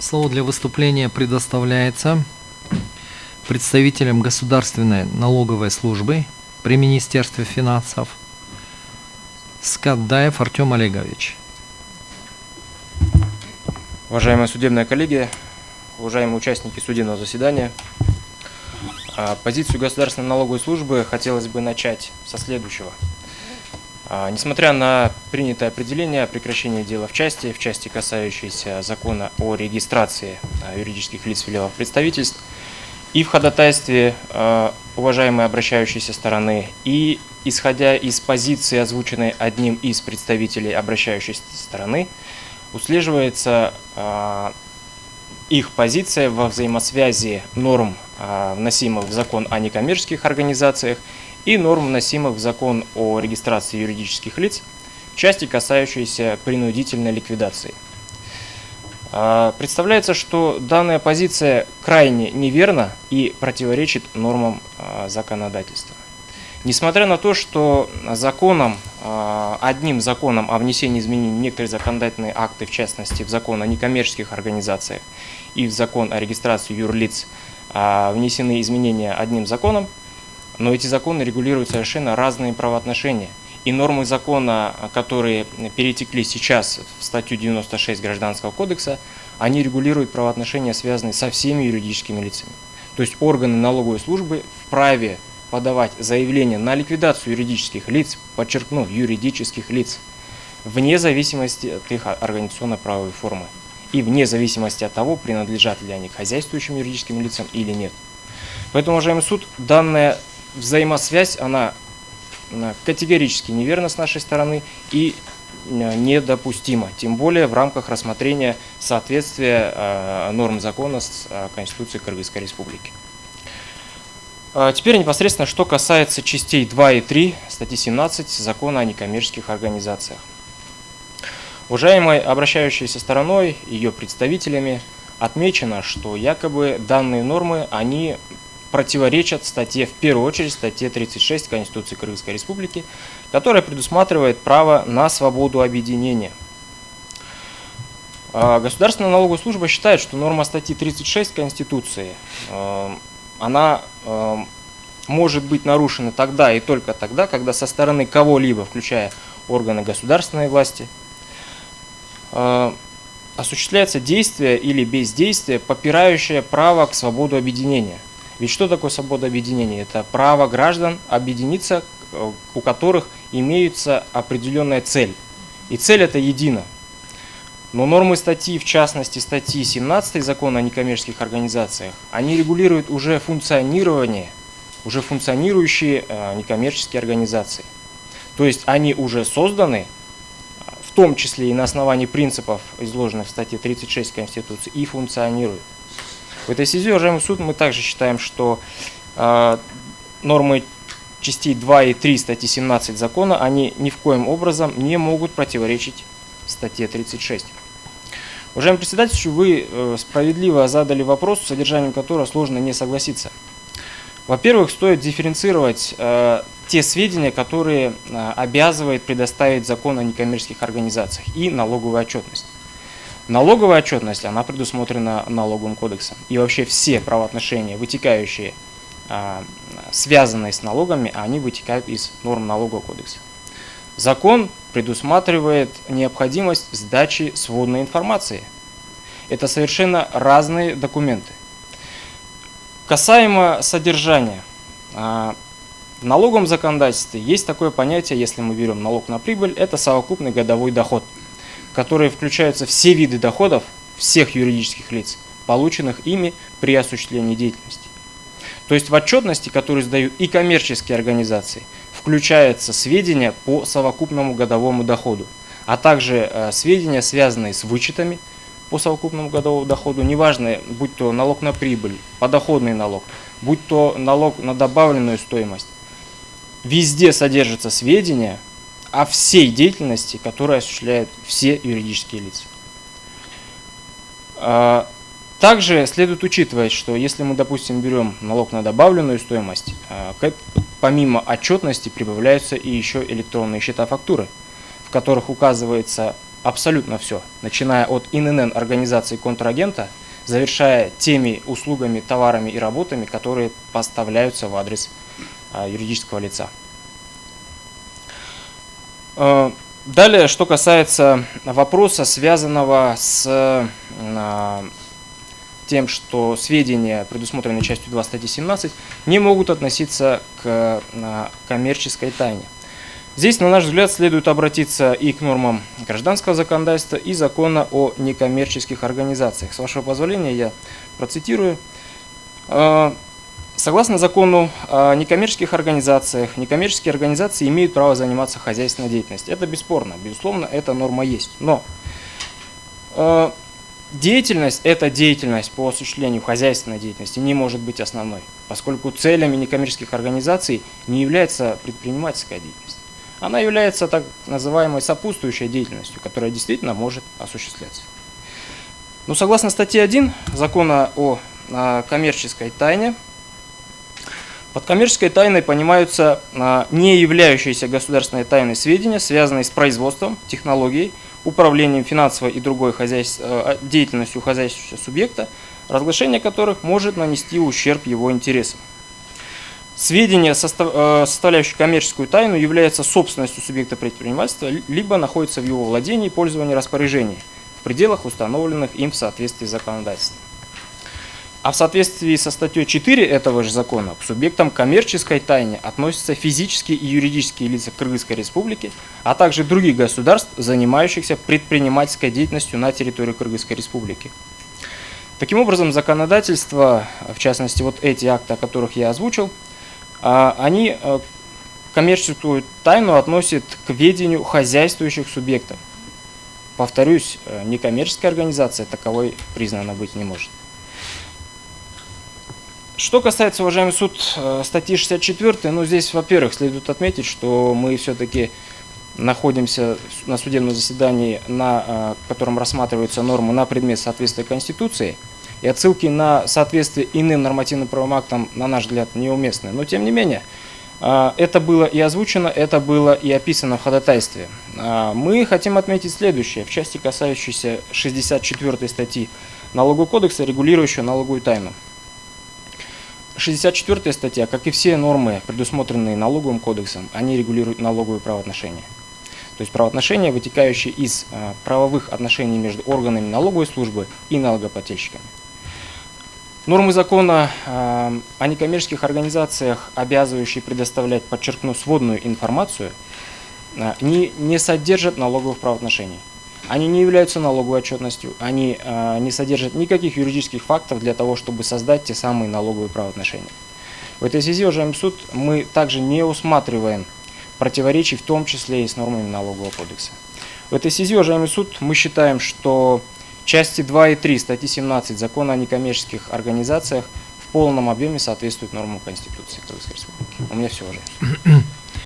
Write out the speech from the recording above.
Слово для выступления предоставляется представителям Государственной налоговой службы при Министерстве финансов Скатдаев Артем Олегович. Уважаемая судебная коллегия, уважаемые участники судебного заседания, позицию Государственной налоговой службы хотелось бы начать со следующего. Несмотря на принятое определение о прекращении дела в части, касающейся закона о регистрации юридических лиц филиалов представительств, и в ходатайстве уважаемой обращающейся стороны, и исходя из позиции, озвученной одним из представителей обращающейся стороны, услеживается их позиция во взаимосвязи норм, вносимых в закон о некоммерческих организациях, и норм, вносимых в закон о регистрации юридических лиц в части, касающейся принудительной ликвидации. Представляется, что данная позиция крайне неверна и противоречит нормам законодательства. Несмотря на то, что одним законом о внесении изменений в некоторые законодательные акты, в частности в закон о некоммерческих организациях и в закон о регистрации юрлиц, внесены изменения одним законом, но эти законы регулируют совершенно разные правоотношения. И нормы закона, которые перетекли сейчас в статью 96 Гражданского кодекса, они регулируют правоотношения, связанные со всеми юридическими лицами. То есть органы налоговой службы вправе подавать заявление на ликвидацию юридических лиц, подчеркну, юридических лиц, вне зависимости от их организационно-правовой формы и вне зависимости от того, принадлежат ли они к хозяйствующим юридическим лицам или нет. Поэтому, уважаемый суд, данная взаимосвязь, она категорически неверна с нашей стороны и недопустима, тем более в рамках рассмотрения соответствия норм закона с Конституцией Кыргызской Республики. Теперь непосредственно, что касается частей 2 и 3 статьи 17 закона о некоммерческих организациях. Уважаемой обращающейся стороной, ее представителями, отмечено, что якобы данные нормы, они противоречат статье, в первую очередь, статье 36 Конституции Кыргызской Республики, которая предусматривает право на свободу объединения. Государственная налоговая служба считает, что норма статьи 36 Конституции, она может быть нарушена тогда и только тогда, когда со стороны кого-либо, включая органы государственной власти, осуществляется действие или бездействие, попирающее право к свободе объединения. Ведь что такое свобода объединения? Это право граждан объединиться, у которых имеется определенная цель. И цель это едина. Но нормы статьи, в частности статьи 17 закона о некоммерческих организациях, они регулируют уже функционирование, уже функционирующие некоммерческие организации. То есть они уже созданы, в том числе и на основании принципов, изложенных в статье 36 Конституции, и функционируют. В этой связи, уважаемый суд, мы также считаем, что нормы частей 2 и 3 статьи 17 закона, они ни в коем образом не могут противоречить статье 36. Уважаемый председатель, вы справедливо задали вопрос, с содержанием которого сложно не согласиться. Во-первых, стоит дифференцировать те сведения, которые обязывает предоставить закон о некоммерческих организациях и налоговая отчетность. Налоговая отчетность, она предусмотрена налоговым кодексом. И вообще все правоотношения, вытекающие, связанные с налогами, они вытекают из норм налогового кодекса. Закон предусматривает необходимость сдачи сводной информации. Это совершенно разные документы. Касаемо содержания. В налоговом законодательстве есть такое понятие, если мы берем налог на прибыль, это совокупный годовой доход, в который включаются все виды доходов всех юридических лиц, полученных ими при осуществлении деятельности. То есть в отчетности, которую сдают и коммерческие организации, включаются сведения по совокупному годовому доходу, а также сведения, связанные с вычетами по совокупному годовому доходу, неважно, будь то налог на прибыль, подоходный налог, будь то налог на добавленную стоимость. Везде содержатся сведения о всей деятельности, которую осуществляют все юридические лица. Также следует учитывать, что если мы, допустим, берем налог на добавленную стоимость, помимо отчетности прибавляются и еще электронные счета фактуры, в которых указывается абсолютно все, начиная от ИНН организации контрагента, завершая теми услугами, товарами и работами, которые поставляются в адрес юридического лица. Далее, что касается вопроса, связанного с тем, что сведения, предусмотренные частью 2 статьи 17, не могут относиться к коммерческой тайне. Здесь, на наш взгляд, следует обратиться и к нормам гражданского законодательства, и закона о некоммерческих организациях. С вашего позволения я процитирую. Согласно закону о некоммерческих организациях, некоммерческие организации имеют право заниматься хозяйственной деятельностью. Это бесспорно, безусловно, эта норма есть. Но деятельность, эта деятельность по осуществлению хозяйственной деятельности не может быть основной, поскольку целями некоммерческих организаций не является предпринимательская деятельность. Она является так называемой сопутствующей деятельностью, которая действительно может осуществляться. Но согласно статье 1 закона о коммерческой тайне, под коммерческой тайной понимаются не являющиеся государственной тайной сведения, связанные с производством, технологией, управлением финансовой и другой деятельностью хозяйствующего субъекта, разглашение которых может нанести ущерб его интересам. Сведения, составляющие коммерческую тайну, являются собственностью субъекта предпринимательства, либо находятся в его владении, пользовании, распоряжении, в пределах, установленных им в соответствии с законодательством. А в соответствии со статьей 4 этого же закона к субъектам коммерческой тайны относятся физические и юридические лица Кыргызской Республики, а также других государств, занимающихся предпринимательской деятельностью на территории Кыргызской Республики. Таким образом, законодательство, в частности, вот эти акты, о которых я озвучил, они коммерческую тайну относят к ведению хозяйствующих субъектов. Повторюсь, некоммерческая организация таковой признана быть не может. Что касается, уважаемый суд, статьи 64, ну здесь, во-первых, следует отметить, что мы все-таки находимся на судебном заседании, на котором рассматриваются нормы на предмет соответствия Конституции, и отсылки на соответствие иным нормативно-правовым актам, на наш взгляд, неуместны. Но, тем не менее, это было и озвучено, это было и описано в ходатайстве. Мы хотим отметить следующее. В части, касающейся 64 статьи Налогового кодекса, регулирующего налоговую тайну. 64 статья, как и все нормы, предусмотренные Налоговым кодексом, они регулируют налоговые правоотношения. То есть правоотношения, вытекающие из правовых отношений между органами налоговой службы и налогоплательщиками. Нормы закона о некоммерческих организациях, обязывающие предоставлять, подчеркну, сводную информацию, не содержат налоговых правоотношений. Они не являются налоговой отчетностью, они не содержат никаких юридических фактов для того, чтобы создать те самые налоговые правоотношения. В этой связи, уважаемый суд, мы также не усматриваем противоречий, в том числе и с нормами Налогового кодекса. В этой связи, уважаемый суд, мы считаем, что части 2 и 3 статьи 17 Закона о некоммерческих организациях в полном объеме соответствуют нормам Конституции Кыргызской Республики. У меня все, уважаемый суд.